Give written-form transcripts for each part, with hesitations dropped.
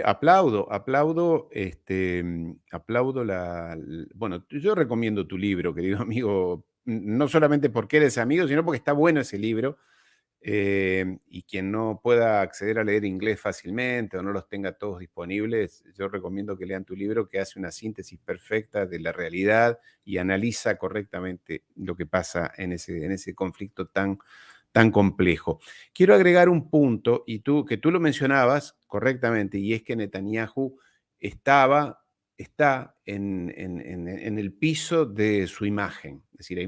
Aplaudo, aplaudo bueno, yo recomiendo tu libro, querido amigo, no solamente porque eres amigo, sino porque está bueno ese libro, y quien no pueda acceder a leer inglés fácilmente o no los tenga todos disponibles, yo recomiendo que lean tu libro, que hace una síntesis perfecta de la realidad y analiza correctamente lo que pasa en ese conflicto tan complejo. Quiero agregar un punto, que tú lo mencionabas correctamente, y es que Netanyahu está en el piso de su imagen. Es decir, hay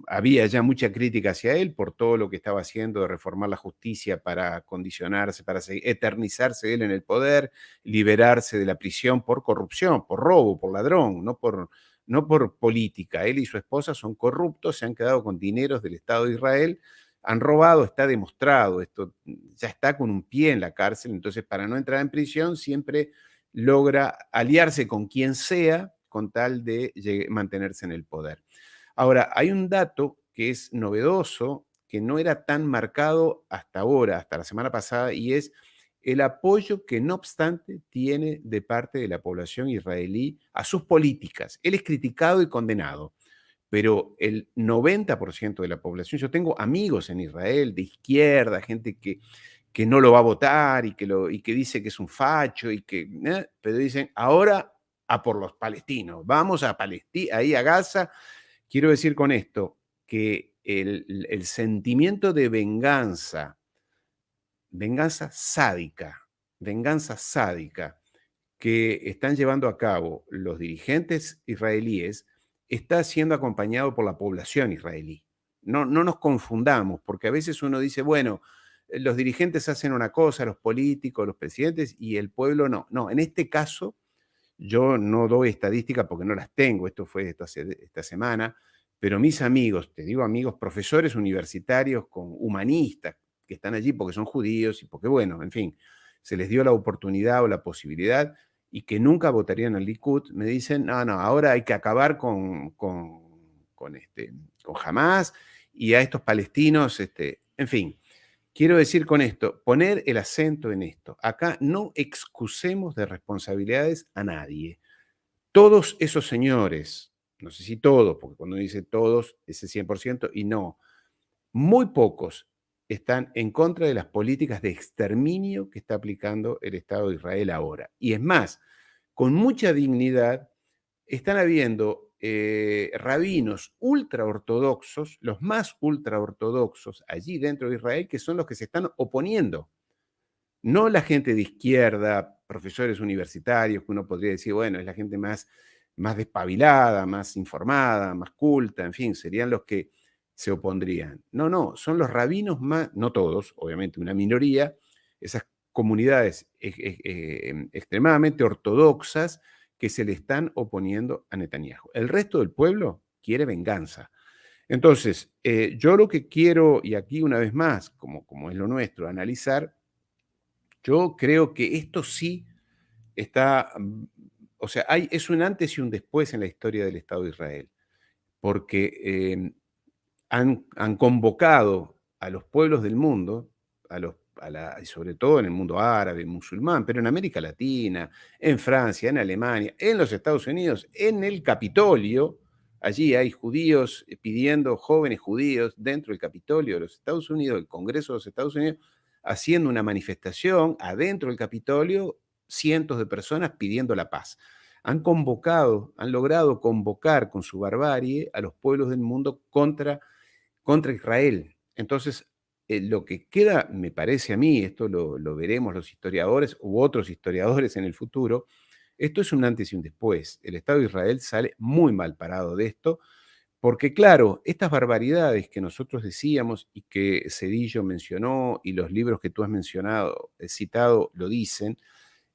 había ya mucha crítica hacia él por todo lo que estaba haciendo de reformar la justicia para condicionarse, para eternizarse él en el poder, liberarse de la prisión por corrupción, por robo, por ladrón, no por política. Él y su esposa son corruptos, se han quedado con dineros del Estado de Israel, han robado, está demostrado, esto ya está con un pie en la cárcel, entonces para no entrar en prisión siempre logra aliarse con quien sea con tal de mantenerse en el poder. Ahora, hay un dato que es novedoso, que no era tan marcado hasta ahora, hasta la semana pasada, y es el apoyo que no obstante tiene de parte de la población israelí a sus políticas. Él es criticado y condenado, pero el 90% de la población, yo tengo amigos en Israel de izquierda, gente que no lo va a votar y que dice que es un facho, pero dicen, ahora a por los palestinos, vamos a Palestina, ahí a Gaza. Quiero decir con esto que el sentimiento de venganza sádica que están llevando a cabo los dirigentes israelíes está siendo acompañado por la población israelí. No nos confundamos, porque a veces uno dice, bueno, los dirigentes hacen una cosa, los políticos, los presidentes, y el pueblo no. No, en este caso, yo no doy estadísticas porque no las tengo, esto fue esta semana, pero mis amigos, te digo amigos, profesores universitarios con humanistas que están allí porque son judíos y porque, bueno, en fin, se les dio la oportunidad o la posibilidad y que nunca votarían al Likud, me dicen, no, ahora hay que acabar con Hamas y a estos palestinos, en fin. Quiero decir con esto, poner el acento en esto. Acá no excusemos de responsabilidades a nadie. Todos esos señores, no sé si todos, porque cuando dice todos es el 100% y no, muy pocos están en contra de las políticas de exterminio que está aplicando el Estado de Israel ahora. Y es más, con mucha dignidad están habiendo rabinos ultraortodoxos, los más ultraortodoxos allí dentro de Israel, que son los que se están oponiendo. No la gente de izquierda, profesores universitarios, que uno podría decir, bueno, es la gente más despabilada, más informada, más culta, en fin, serían los que se opondrían. No, son los rabinos más, no todos, obviamente una minoría, esas comunidades extremadamente ortodoxas que se le están oponiendo a Netanyahu. El resto del pueblo quiere venganza. Entonces, yo lo que quiero, y aquí una vez más, como es lo nuestro, analizar, yo creo que esto sí está, o sea, es un antes y un después en la historia del Estado de Israel, porque han convocado a los pueblos del mundo, y sobre todo en el mundo árabe, musulmán, pero en América Latina, en Francia, en Alemania, en los Estados Unidos, en el Capitolio. Allí hay judíos pidiendo, jóvenes judíos dentro del Capitolio de los Estados Unidos, el Congreso de los Estados Unidos, haciendo una manifestación adentro del Capitolio, cientos de personas pidiendo la paz. Han logrado convocar con su barbarie a los pueblos del mundo contra Israel. Entonces, lo que queda, me parece a mí, esto lo veremos los historiadores u otros historiadores en el futuro, esto es un antes y un después. El Estado de Israel sale muy mal parado de esto, porque claro, estas barbaridades que nosotros decíamos y que Cedillo mencionó y los libros que tú has mencionado, citado, lo dicen,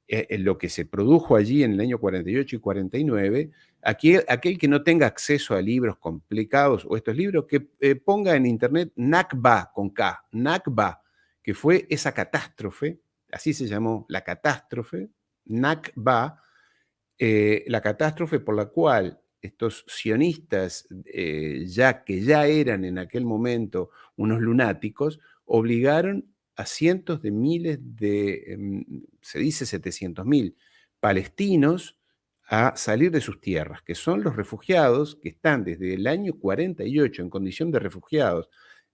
en lo que se produjo allí en el año 48 y 49, aquel que no tenga acceso a libros complicados o estos libros, que ponga en internet Nakba con K, Nakba, que fue esa catástrofe, así se llamó, la catástrofe, Nakba, la catástrofe por la cual estos sionistas, que ya eran en aquel momento unos lunáticos, obligaron a cientos de miles se dice 700.000 palestinos a salir de sus tierras, que son los refugiados que están desde el año 48 en condición de refugiados,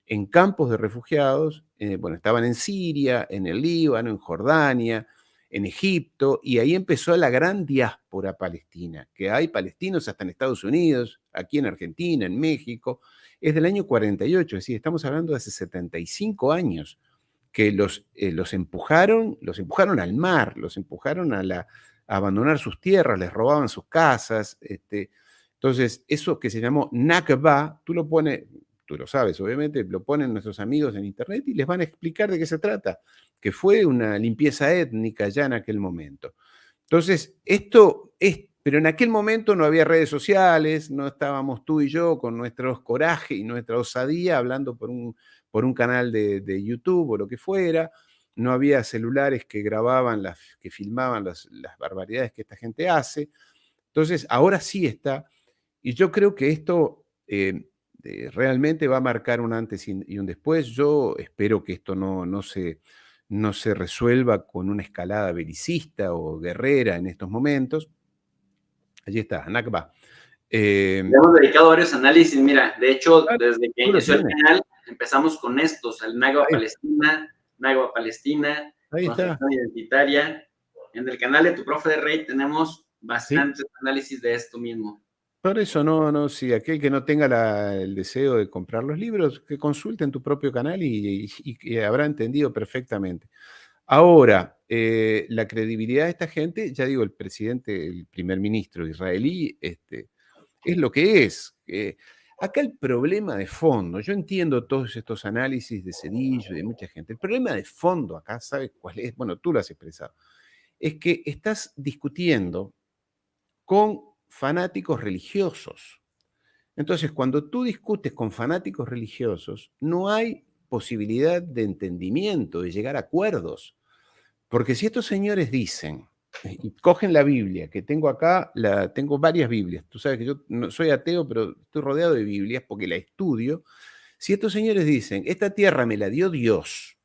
en campos de refugiados, bueno, estaban en Siria, en el Líbano, en Jordania, en Egipto, y ahí empezó la gran diáspora palestina, que hay palestinos hasta en Estados Unidos, aquí en Argentina, en México, es del año 48, es decir, estamos hablando de hace 75 años, que los empujaron al mar, los empujaron a abandonar sus tierras, les robaban sus casas. Entonces, eso que se llamó Nakba, tú lo sabes, obviamente, lo ponen nuestros amigos en internet y les van a explicar de qué se trata, que fue una limpieza étnica ya en aquel momento. Entonces, pero en aquel momento no había redes sociales, no estábamos tú y yo con nuestros corajes y nuestra osadía hablando por un canal de YouTube o lo que fuera, no había celulares que grababan, que filmaban las barbaridades que esta gente hace. Entonces, ahora sí está, y yo creo que esto realmente va a marcar un antes y un después. Yo espero que esto no se resuelva con una escalada belicista o guerrera en estos momentos. Allí está, Nakba. Le hemos dedicado varios análisis, mira, de hecho, Claro, desde que tú lo inició el tienes. canal, empezamos con estos, el Nakba Palestina, Ahí está. construcción identitaria. En el canal de Tu Profe de Rey tenemos Sí. bastantes análisis de esto mismo. Por eso no, si aquel que no tenga el deseo de comprar los libros, que consulte en tu propio canal y habrá entendido perfectamente. Ahora, la credibilidad de esta gente, ya digo, el primer ministro israelí, es lo que es. Acá el problema de fondo, yo entiendo todos estos análisis de Cedillo y de mucha gente, el problema de fondo acá, ¿sabes cuál es? Bueno, tú lo has expresado, es que estás discutiendo con fanáticos religiosos. Entonces, cuando tú discutes con fanáticos religiosos, no hay posibilidad de entendimiento, de llegar a acuerdos. Porque si estos señores dicen, y cogen la Biblia, que tengo acá, tengo varias Biblias, tú sabes que yo no soy ateo, pero estoy rodeado de Biblias porque la estudio. Si estos señores dicen, esta tierra me la dio Dios,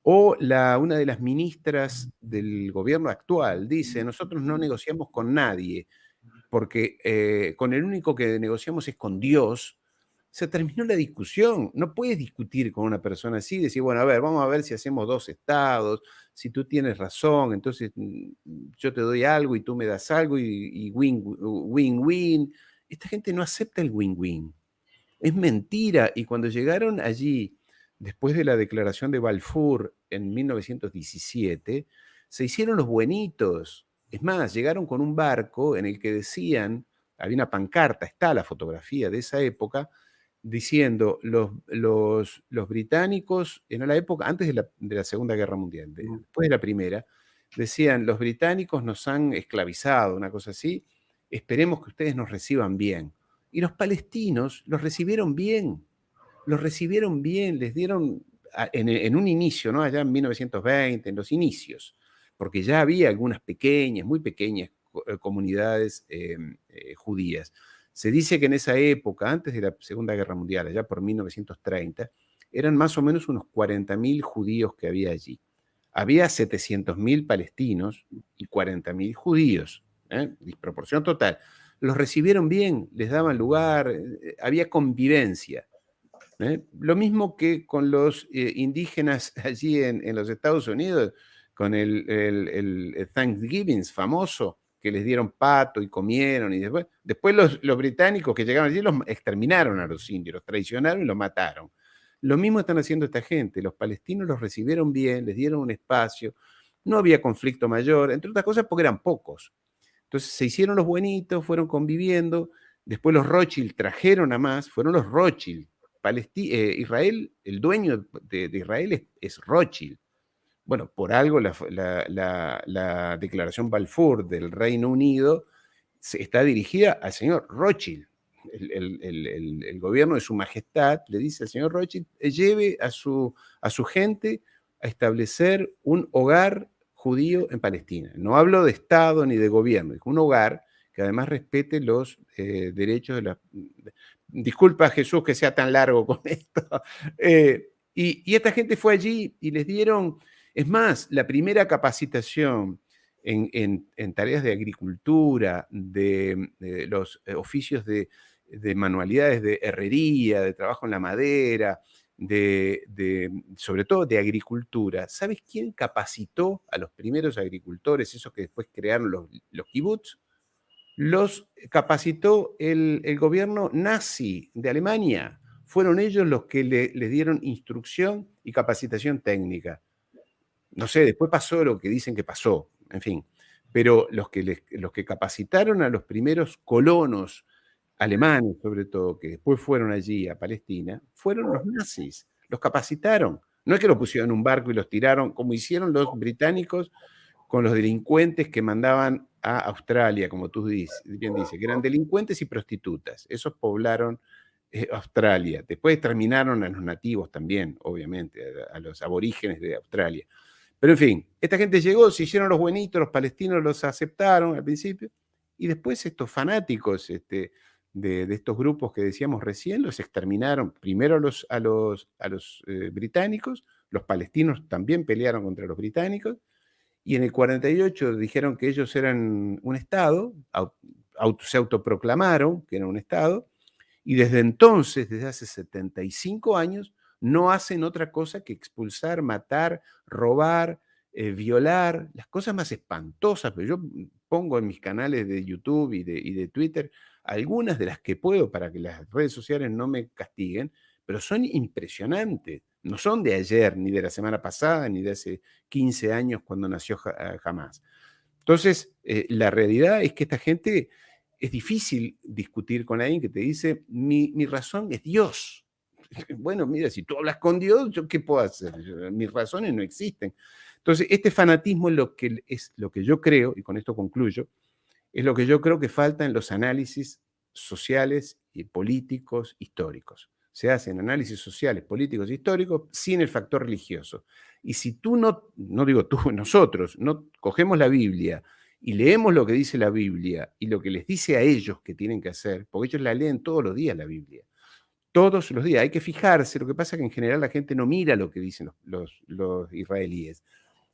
o una de las ministras del gobierno actual dice, nosotros no negociamos con nadie, porque con el único que negociamos es con Dios, se terminó la discusión. No puedes discutir con una persona así y decir, bueno, a ver, vamos a ver si hacemos dos estados, si tú tienes razón, entonces yo te doy algo y tú me das algo y win-win. Esta gente no acepta el win-win. Es mentira. Y cuando llegaron allí, después de la declaración de Balfour en 1917, se hicieron los buenitos. Es más, llegaron con un barco en el que decían, había una pancarta, está la fotografía de esa época, diciendo los británicos, en la época antes de la Segunda Guerra Mundial, después de la Primera, decían, los británicos nos han esclavizado, una cosa así, esperemos que ustedes nos reciban bien. Y los palestinos los recibieron bien, les dieron en un inicio, ¿no? Allá en 1920, en los inicios, porque ya había algunas pequeñas, muy pequeñas comunidades judías. Se dice que en esa época, antes de la Segunda Guerra Mundial, allá por 1930, eran más o menos unos 40.000 judíos que había allí. Había 700.000 palestinos y 40.000 judíos, disproporción total. Los recibieron bien, les daban lugar, había convivencia. Lo mismo que con los indígenas allí en los Estados Unidos, con el Thanksgiving famoso, que les dieron pato y comieron, y después los británicos que llegaron allí los exterminaron a los indios, los traicionaron y los mataron. Lo mismo están haciendo esta gente, los palestinos los recibieron bien, les dieron un espacio, no había conflicto mayor, entre otras cosas porque eran pocos. Entonces se hicieron los buenitos, fueron conviviendo, después los Rothschild trajeron a más, fueron los Rothschild. Israel, el dueño de Israel es Rothschild. Bueno, por algo la declaración Balfour del Reino Unido está dirigida al señor Rothschild. El gobierno de su majestad le dice al señor Rothschild, lleve a su gente a establecer un hogar judío en Palestina. No hablo de Estado ni de gobierno, es un hogar que además respete los derechos de la... Disculpa, Jesús, que sea tan largo con esto. Y esta gente fue allí y les dieron, es más, la primera capacitación en tareas de agricultura, de los oficios de manualidades de herrería, de trabajo en la madera, sobre todo de agricultura. ¿Sabes quién capacitó a los primeros agricultores, esos que después crearon los kibbutz? Los capacitó el gobierno nazi de Alemania. Fueron ellos los que les dieron instrucción y capacitación técnica. No sé, después pasó lo que dicen que pasó, en fin. Pero los que capacitaron a los primeros colonos alemanes, sobre todo, que después fueron allí a Palestina, fueron los nazis. Los capacitaron. No es que los pusieron en un barco y los tiraron, como hicieron los británicos con los delincuentes que mandaban a Australia, como tú bien dices, que eran delincuentes y prostitutas. Esos poblaron Australia. Después terminaron a los nativos también, obviamente, a los aborígenes de Australia. Pero en fin, esta gente llegó, se hicieron los buenitos, los palestinos los aceptaron al principio, y después estos fanáticos de estos grupos que decíamos recién, los exterminaron primero a los británicos, los palestinos también pelearon contra los británicos, y en el 48 dijeron que ellos eran un Estado, se autoproclamaron que eran un Estado, y desde entonces, desde hace 75 años, no hacen otra cosa que expulsar, matar, robar, violar, las cosas más espantosas. Pero yo pongo en mis canales de YouTube y de Twitter algunas de las que puedo para que las redes sociales no me castiguen, pero son impresionantes. No son de ayer, ni de la semana pasada, ni de hace 15 años cuando nació Hamas. Entonces, la realidad es que esta gente, es difícil discutir con alguien que te dice, mi razón es Dios. Bueno, mira, si tú hablas con Dios, ¿yo qué puedo hacer? Mis razones no existen. Entonces, este fanatismo es lo que yo creo, y con esto concluyo, es lo que yo creo que falta en los análisis sociales y políticos históricos. Se hacen análisis sociales, políticos e históricos sin el factor religioso. Y si tú no digo tú, nosotros, no cogemos la Biblia y leemos lo que dice la Biblia y lo que les dice a ellos que tienen que hacer, porque ellos la leen todos los días la Biblia, todos los días, hay que fijarse, lo que pasa es que en general la gente no mira lo que dicen los israelíes.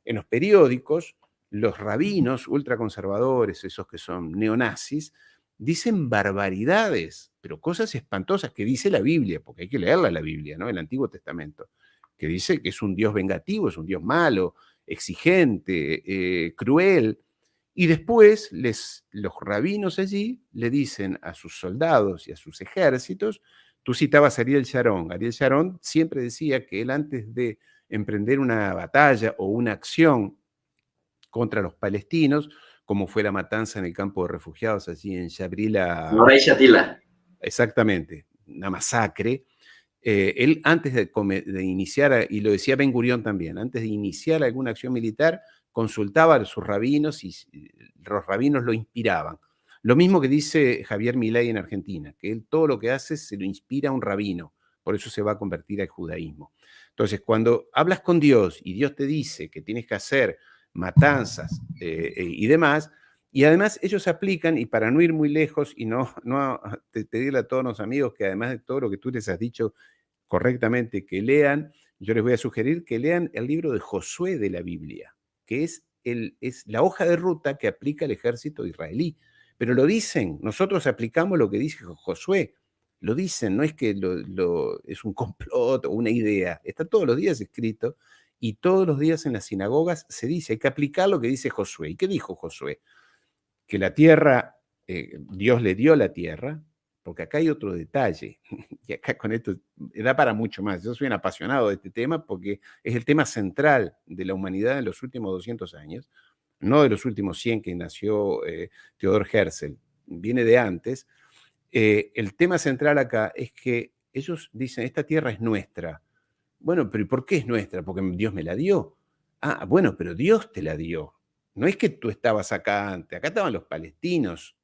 En los periódicos, los rabinos ultraconservadores, esos que son neonazis, dicen barbaridades, pero cosas espantosas que dice la Biblia, porque hay que leerla la Biblia, ¿no? El Antiguo Testamento, que dice que es un Dios vengativo, es un Dios malo, exigente, cruel. Y después los rabinos allí le dicen a sus soldados y a sus ejércitos, tú citabas a Ariel Sharon. Ariel Sharon siempre decía que él antes de emprender una batalla o una acción contra los palestinos, como fue la matanza en el campo de refugiados allí en Jabrila. Ahora hay Shatila. Exactamente, una masacre. Él antes de iniciar, y lo decía Ben Gurión también, antes de iniciar alguna acción militar, consultaba a sus rabinos y los rabinos lo inspiraban. Lo mismo que dice Javier Milei en Argentina, que él todo lo que hace se lo inspira a un rabino, por eso se va a convertir al judaísmo. Entonces, cuando hablas con Dios y Dios te dice que tienes que hacer matanzas y demás, y además ellos aplican, y para no ir muy lejos y no pedirle a todos los amigos que además de todo lo que tú les has dicho correctamente, que lean, yo les voy a sugerir que lean el libro de Josué de la Biblia, que es la hoja de ruta que aplica el ejército israelí. Pero lo dicen, nosotros aplicamos lo que dice Josué, lo dicen, no es que es un complot o una idea, está todos los días escrito y todos los días en las sinagogas se dice, hay que aplicar lo que dice Josué. ¿Y qué dijo Josué? Que la tierra, Dios le dio la tierra, porque acá hay otro detalle, y acá con esto da para mucho más. Yo soy un apasionado de este tema porque es el tema central de la humanidad en los últimos 200 años, no de los últimos 100 que nació Theodor Herzl, viene de antes. El tema central acá es que ellos dicen, esta tierra es nuestra. Bueno, pero ¿y por qué es nuestra? Porque Dios me la dio. Ah, bueno, pero Dios te la dio. No es que tú estabas acá antes, acá estaban los palestinos.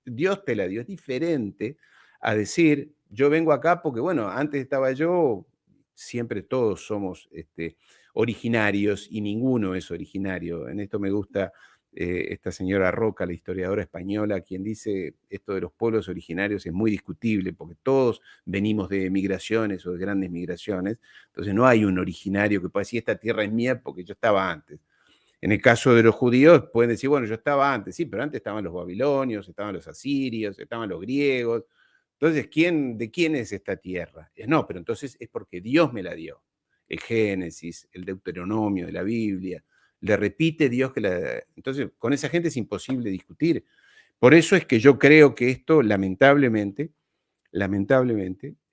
Dios te la dio. Es diferente a decir, yo vengo acá porque, bueno, antes estaba yo, siempre todos somos originarios y ninguno es originario. En esto me gusta esta señora Roca, la historiadora española, quien dice esto de los pueblos originarios es muy discutible porque todos venimos de migraciones o de grandes migraciones, entonces no hay un originario que pueda decir esta tierra es mía porque yo estaba antes. En el caso de los judíos pueden decir, bueno, yo estaba antes, sí, pero antes estaban los babilonios, estaban los asirios, estaban los griegos. Entonces, ¿de quién es esta tierra? No, pero entonces es porque Dios me la dio. El Génesis, el Deuteronomio de la Biblia, le repite Dios que la... Entonces, con esa gente es imposible discutir. Por eso es que yo creo que esto, lamentablemente,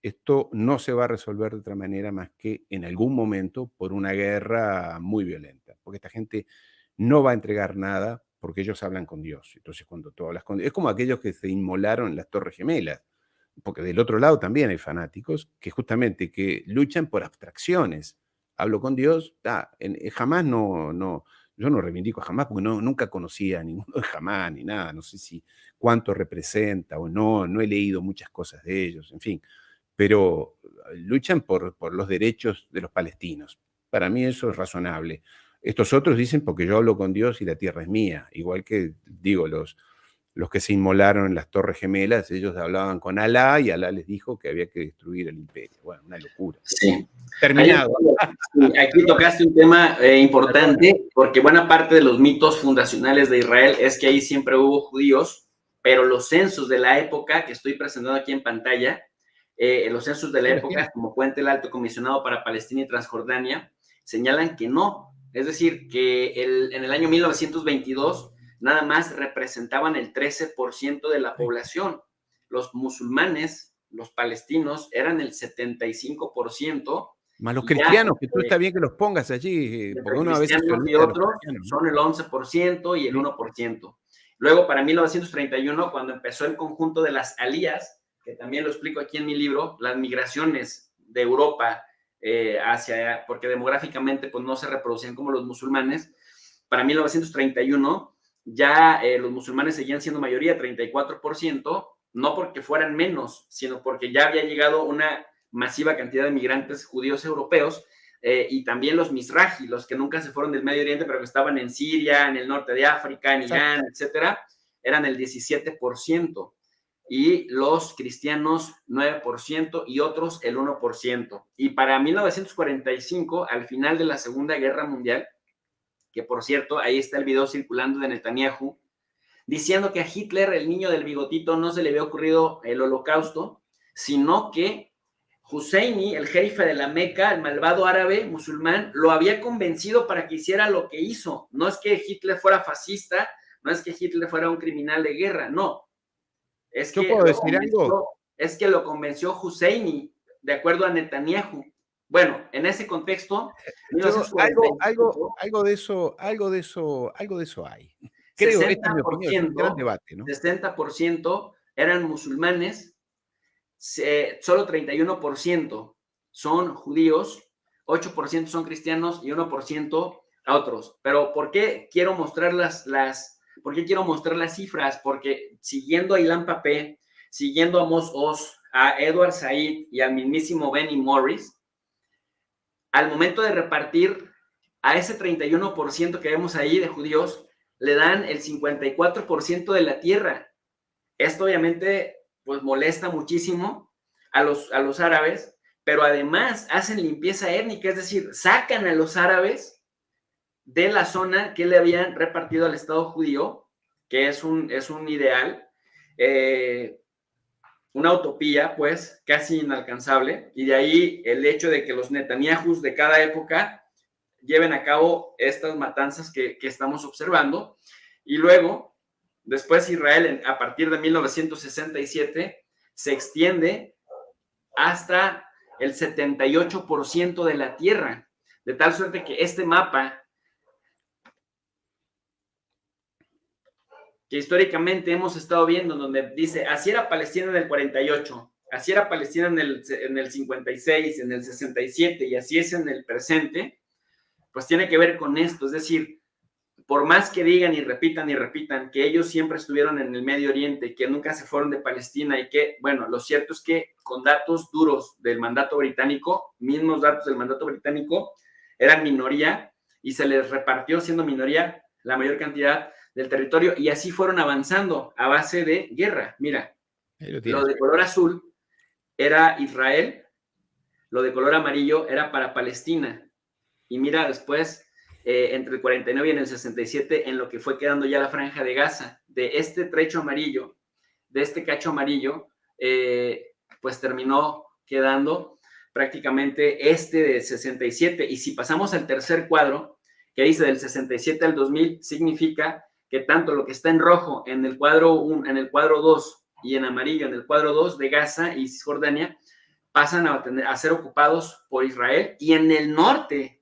esto no se va a resolver de otra manera más que en algún momento por una guerra muy violenta, porque esta gente no va a entregar nada porque ellos hablan con Dios. Entonces, cuando tú hablas con Dios, es como aquellos que se inmolaron en las Torres Gemelas, porque del otro lado también hay fanáticos que justamente que luchan por abstracciones. Hablo con Dios, jamás yo no reivindico jamás porque nunca conocí a ninguno de jamás ni nada, no sé si cuánto representa o no he leído muchas cosas de ellos, en fin, pero luchan por los derechos de los palestinos. Para mí eso es razonable. Estos otros dicen porque yo hablo con Dios y la tierra es mía, igual que digo los que se inmolaron en las Torres Gemelas, ellos hablaban con Alá y Alá les dijo que había que destruir el imperio. Bueno, una locura. Sí. Terminado. Aquí tocaste un tema importante, porque buena parte de los mitos fundacionales de Israel es que ahí siempre hubo judíos, pero los censos de la época, que estoy presentando aquí en pantalla, los censos de la época, como cuenta el Alto Comisionado para Palestina y Transjordania, señalan que no. Es decir, que en el año 1922 nada más representaban el 13% de la población. Los musulmanes, los palestinos, eran el 75%. Más los cristianos, que tú está bien que los pongas allí, porque uno a veces se olvida de los cristianos, son el 11% y el 1%. Luego, para 1931, cuando empezó el conjunto de las alías, que también lo explico aquí en mi libro, las migraciones de Europa porque demográficamente pues, no se reproducían como los musulmanes, para 1931 ya los musulmanes seguían siendo mayoría, 34%, no porque fueran menos, sino porque ya había llegado una masiva cantidad de migrantes judíos europeos y también los Mizrahi, los que nunca se fueron del Medio Oriente, pero que estaban en Siria, en el norte de África, en Irán, etcétera, eran el 17%. Y los cristianos 9% y otros el 1%. Y para 1945, al final de la Segunda Guerra Mundial, que por cierto, ahí está el video circulando de Netanyahu, diciendo que a Hitler, el niño del bigotito, no se le había ocurrido el holocausto, sino que Husseini, el jefe de la Meca, el malvado árabe musulmán, lo había convencido para que hiciera lo que hizo. No es que Hitler fuera fascista, no es que Hitler fuera un criminal de guerra, no. Es que, ¿puedo decir algo? Es que lo convenció Husseini, de acuerdo a Netanyahu. Bueno, en ese contexto, algo de eso hay. Creo, esta es mi opinión, es un gran debate, ¿no? 60% eran musulmanes, solo 31% son judíos, 8% son cristianos y 1% a otros. Pero ¿por qué quiero mostrar ¿por qué quiero mostrar las cifras? Porque siguiendo a Ilan Pappé, siguiendo a Amos Oz, a Edward Said y al mismísimo Benny Morris, al momento de repartir a ese 31% que vemos ahí de judíos, le dan el 54% de la tierra. Esto obviamente pues molesta muchísimo a los árabes, pero además hacen limpieza étnica, es decir, sacan a los árabes de la zona que le habían repartido al Estado judío, que es un ideal, una utopía, pues, casi inalcanzable, y de ahí el hecho de que los Netanyahus de cada época lleven a cabo estas matanzas que estamos observando, y luego, después Israel, a partir de 1967, se extiende hasta el 78% de la tierra, de tal suerte que este mapa, que históricamente hemos estado viendo, donde dice, así era Palestina en el 48, así era Palestina en el 56, en el 67, y así es en el presente, pues tiene que ver con esto, es decir, por más que digan y repitan que ellos siempre estuvieron en el Medio Oriente, que nunca se fueron de Palestina y que, bueno, lo cierto es que con datos duros del mandato británico, mismos datos del mandato británico, eran minoría y se les repartió siendo minoría la mayor cantidad del territorio, y así fueron avanzando a base de guerra. Mira, Ahí lo lo tienes. de color azul era Israel, lo de color amarillo era para Palestina. Y mira después, entre el 49 y en el 67, en lo que fue quedando ya la franja de Gaza, de este trecho amarillo, de este cacho amarillo, pues terminó quedando prácticamente este de 67. Y si pasamos al tercer cuadro, que dice del 67 al 2000, significa que tanto lo que está en rojo en el cuadro 1, en el cuadro 2 y en amarillo en el cuadro 2 de Gaza y Cisjordania, pasan a ser ocupados por Israel. Y en el norte,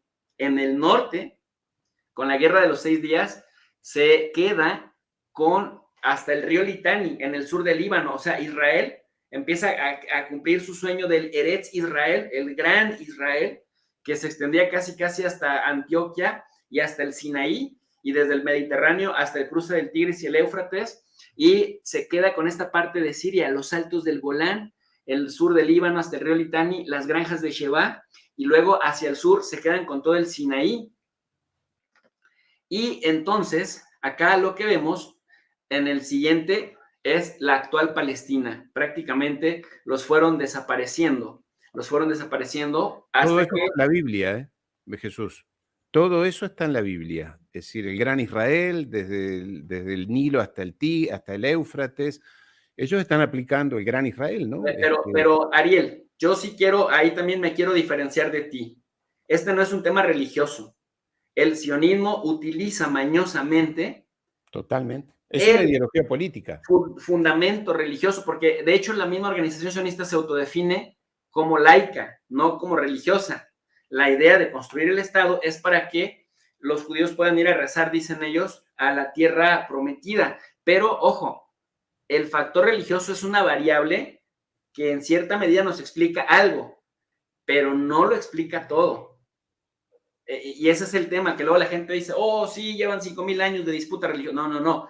con la guerra de los 6 días, se queda con hasta el río Litani, en el sur del Líbano. O sea, Israel empieza a cumplir su sueño del Eretz Israel, el gran Israel, que se extendía casi hasta Antioquia y hasta el Sinaí, y desde el Mediterráneo hasta el cruce del Tigris y el Éufrates, y se queda con esta parte de Siria, los altos del Golán, el sur del Líbano hasta el río Litani, las granjas de Sheba, y luego hacia el sur se quedan con todo el Sinaí. Y entonces, acá lo que vemos en el siguiente es la actual Palestina. Prácticamente los fueron desapareciendo Todo hasta eso que... está en la Biblia, de Jesús. Todo eso está en la Biblia. Es decir, el gran Israel, desde el Nilo hasta el Éufrates, ellos están aplicando el gran Israel, ¿no? Pero Ariel, yo sí quiero, ahí también me quiero diferenciar de ti. Este no es un tema religioso. El sionismo utiliza mañosamente Totalmente. Es una el ideología política. fundamento religioso, porque de hecho la misma organización sionista se autodefine como laica, no como religiosa. La idea de construir el Estado es para que los judíos puedan ir a rezar, dicen ellos, a la tierra prometida. Pero, ojo, el factor religioso es una variable que en cierta medida nos explica algo, pero no lo explica todo. Y ese es el tema, que luego la gente dice, oh, sí, llevan 5,000 años de disputa religiosa. No, no, no.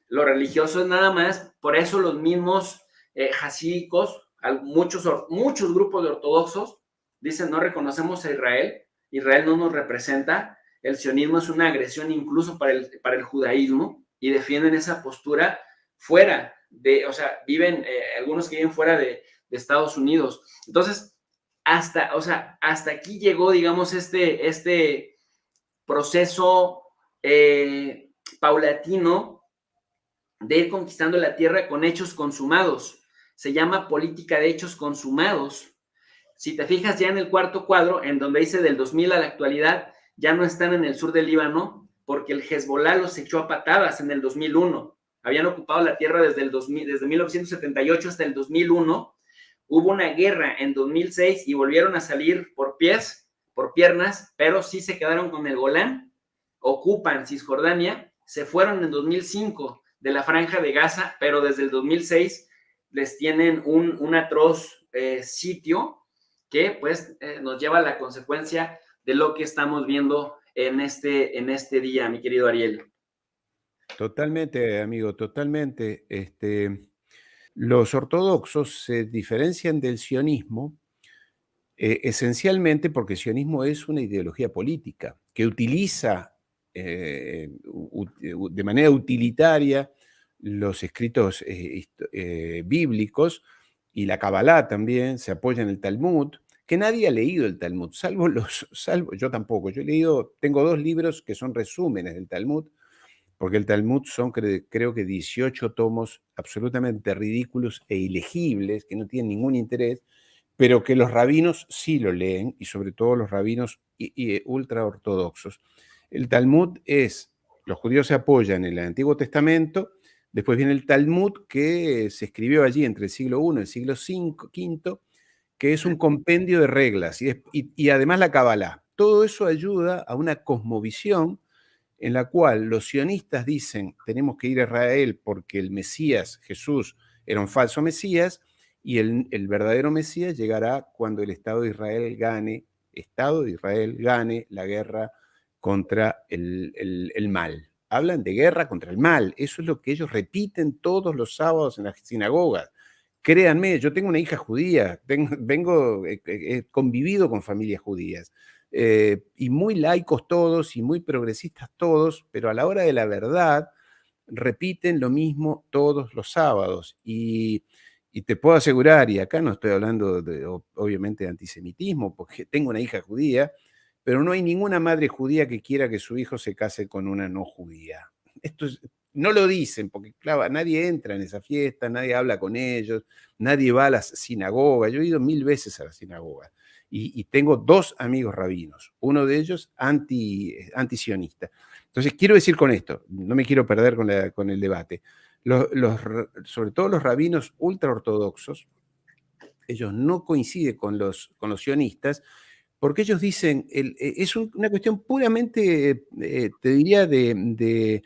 Lo religioso es nada más, por eso los mismos hasídicos, muchos grupos de ortodoxos dicen no reconocemos a Israel, Israel no nos representa, el sionismo es una agresión incluso para el judaísmo, y defienden esa postura fuera de, o sea, viven, algunos que viven fuera de Estados Unidos. Entonces, hasta aquí llegó, digamos, este proceso paulatino de ir conquistando la tierra con hechos consumados. Se llama política de hechos consumados. Si te fijas ya en el cuarto cuadro, en donde dice del 2000 a la actualidad, ya no están en el sur del Líbano, porque el Hezbollah los echó a patadas en el 2001. Habían ocupado la tierra desde 1978 hasta el 2001. Hubo una guerra en 2006 y volvieron a salir por piernas, pero sí se quedaron con el Golán, ocupan Cisjordania, se fueron en 2005 de la franja de Gaza, pero desde el 2006 les tienen un atroz sitio que pues nos lleva a la consecuencia de lo que estamos viendo en este día, mi querido Ariel. Totalmente, amigo, totalmente. Los ortodoxos se diferencian del sionismo esencialmente porque el sionismo es una ideología política que utiliza de manera utilitaria los escritos bíblicos, y la Kabbalah también se apoya en el Talmud, que nadie ha leído el Talmud, salvo yo tampoco. Yo he leído, tengo 2 libros que son resúmenes del Talmud, porque el Talmud son creo que 18 tomos absolutamente ridículos e ilegibles, que no tienen ningún interés, pero que los rabinos sí lo leen, y sobre todo los rabinos ultra ortodoxos. El Talmud los judíos se apoyan en el Antiguo Testamento, después viene el Talmud, que se escribió allí entre el siglo I y el siglo V, que es un compendio de reglas, y además la Kabbalah. Todo eso ayuda a una cosmovisión en la cual los sionistas dicen tenemos que ir a Israel porque el Mesías, Jesús, era un falso Mesías, y el verdadero Mesías llegará cuando el Estado de Israel gane la guerra contra el mal. Hablan de guerra contra el mal. Eso es lo que ellos repiten todos los sábados en las sinagogas. Créanme, yo tengo una hija judía, he convivido con familias judías, y muy laicos todos y muy progresistas todos, pero a la hora de la verdad repiten lo mismo todos los sábados. Y te puedo asegurar, y acá no estoy hablando obviamente de antisemitismo, porque tengo una hija judía, pero no hay ninguna madre judía que quiera que su hijo se case con una no judía. No lo dicen, porque claro, nadie entra en esa fiesta, nadie habla con ellos, nadie va a las sinagogas. Yo he ido 1000 veces a la sinagoga y tengo 2 amigos rabinos, uno de ellos antisionista. Entonces, quiero decir con esto, no me quiero perder con el debate, sobre todo los rabinos ultraortodoxos, ellos no coinciden con los sionistas, porque ellos dicen, es una cuestión puramente, te diría, de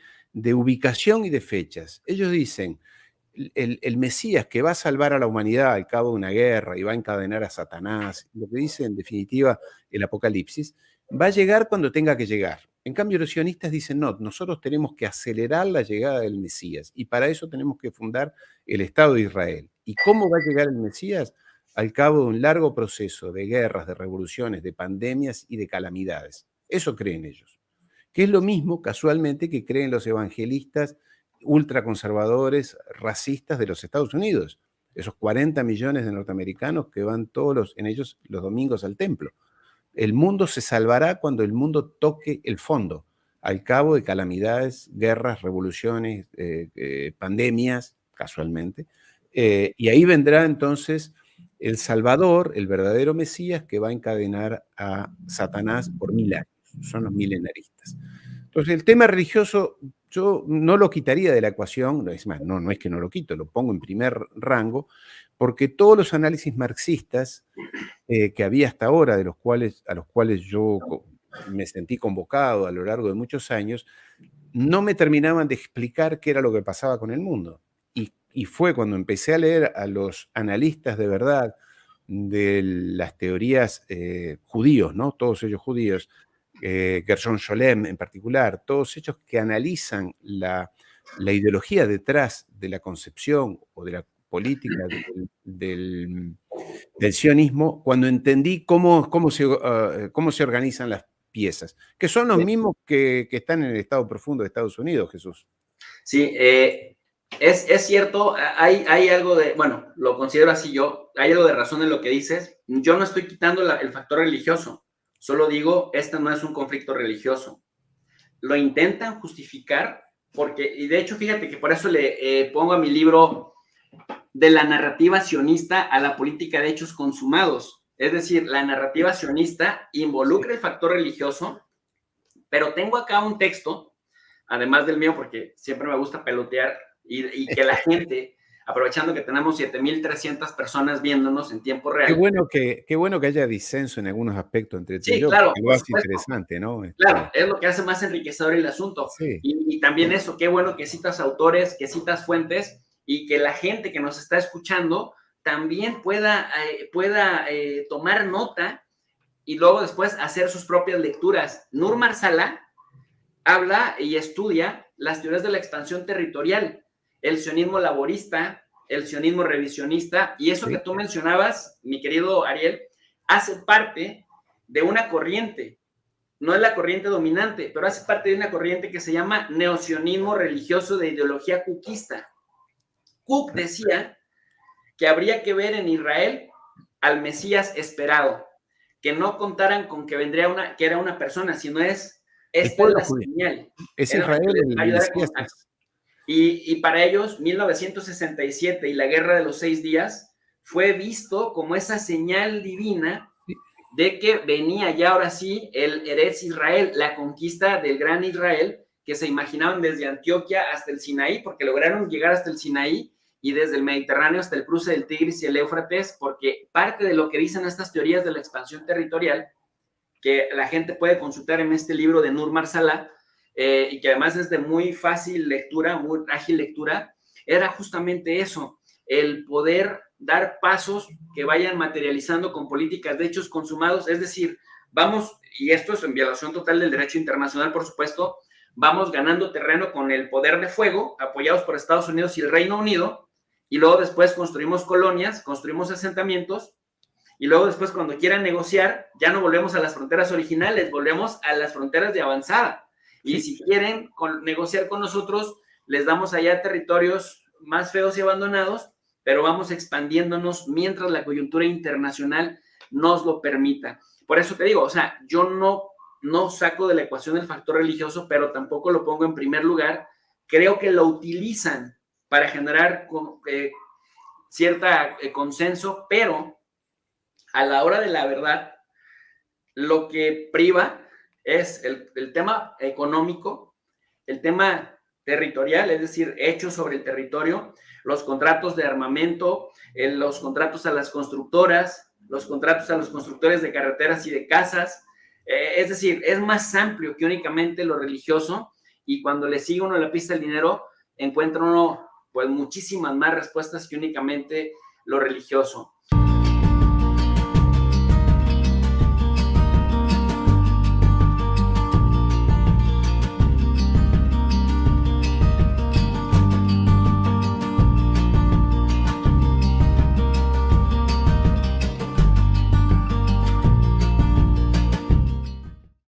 ubicación y de fechas. Ellos dicen, el Mesías que va a salvar a la humanidad al cabo de una guerra y va a encadenar a Satanás, lo que dice en definitiva el Apocalipsis, va a llegar cuando tenga que llegar. En cambio, los sionistas dicen, no, nosotros tenemos que acelerar la llegada del Mesías y para eso tenemos que fundar el Estado de Israel. ¿Y cómo va a llegar el Mesías? Al cabo de un largo proceso de guerras, de revoluciones, de pandemias y de calamidades. Eso creen ellos. Que es lo mismo, casualmente, que creen los evangelistas ultraconservadores, racistas de los Estados Unidos. Esos 40 millones de norteamericanos que van en ellos los domingos al templo. El mundo se salvará cuando el mundo toque el fondo, al cabo de calamidades, guerras, revoluciones, pandemias, casualmente. Y ahí vendrá entonces el Salvador, el verdadero Mesías, que va a encadenar a Satanás por 1000 años. Son los milenaristas. Entonces, el tema religioso yo no lo quitaría de la ecuación, es más, no es que no lo quito, lo pongo en primer rango, porque todos los análisis marxistas que había hasta ahora, a los cuales yo me sentí convocado a lo largo de muchos años, no me terminaban de explicar qué era lo que pasaba con el mundo. Y fue cuando empecé a leer a los analistas de verdad de las teorías judíos, ¿no? Todos ellos judíos, Gershon Scholem en particular, todos ellos que analizan la ideología detrás de la concepción o de la política del sionismo, cuando entendí cómo se organizan las piezas, que son los mismos que están en el estado profundo de Estados Unidos, Jesús. Sí, es cierto, hay algo de, bueno, lo considero así yo, hay algo de razón en lo que dices. Yo no estoy quitando el factor religioso, solo digo, este no es un conflicto religioso. Lo intentan justificar porque, y de hecho, fíjate que por eso le pongo a mi libro de la narrativa sionista a la política de hechos consumados. Es decir, la narrativa sionista involucra el factor religioso, pero tengo acá un texto, además del mío, porque siempre me gusta pelotear y que la gente, aprovechando que tenemos 7,300 personas viéndonos en tiempo real. Qué bueno que haya disenso en algunos aspectos entre tú y yo, claro, porque lo hace interesante, ¿no? Claro, es lo que hace más enriquecedor el asunto. Sí. Y también eso, qué bueno que citas autores, que citas fuentes y que la gente que nos está escuchando también pueda tomar nota y luego después hacer sus propias lecturas. Nur Marsala habla y estudia las teorías de la expansión territorial, el sionismo laborista, el sionismo revisionista, y eso que tú mencionabas, mi querido Ariel, hace parte de una corriente. No es la corriente dominante, pero hace parte de una corriente que se llama neosionismo religioso de ideología cookista. Cook decía que habría que ver en Israel al Mesías esperado, que no contaran con que vendría que era una persona, sino esta es la señal. Es Israel el Mesías. Y para ellos, 1967 y la Guerra de los 6 días fue visto como esa señal divina de que venía ya ahora sí el Eretz Israel, la conquista del gran Israel, que se imaginaban desde Antioquia hasta el Sinaí, porque lograron llegar hasta el Sinaí, y desde el Mediterráneo hasta el cruce del Tigris y el Éufrates, porque parte de lo que dicen estas teorías de la expansión territorial, que la gente puede consultar en este libro de Nur Marsala, y que además es de muy fácil lectura, muy ágil lectura, era justamente eso, el poder dar pasos que vayan materializando con políticas de hechos consumados, es decir, vamos, y esto es en violación total del derecho internacional, por supuesto, vamos ganando terreno con el poder de fuego, apoyados por Estados Unidos y el Reino Unido, y luego después construimos colonias, construimos asentamientos, y luego después cuando quieran negociar, ya no volvemos a las fronteras originales, volvemos a las fronteras de avanzada. Y si quieren negociar con nosotros, les damos allá territorios más feos y abandonados, pero vamos expandiéndonos mientras la coyuntura internacional nos lo permita. Por eso te digo, o sea, yo no saco de la ecuación el factor religioso, pero tampoco lo pongo en primer lugar. Creo que lo utilizan para generar cierta consenso, pero a la hora de la verdad, lo que priva es el tema económico, el tema territorial, es decir, hechos sobre el territorio, los contratos de armamento, los contratos a las constructoras, los contratos a los constructores de carreteras y de casas. Es decir, es más amplio que únicamente lo religioso, y cuando le sigue uno la pista del dinero, encuentra uno pues muchísimas más respuestas que únicamente lo religioso.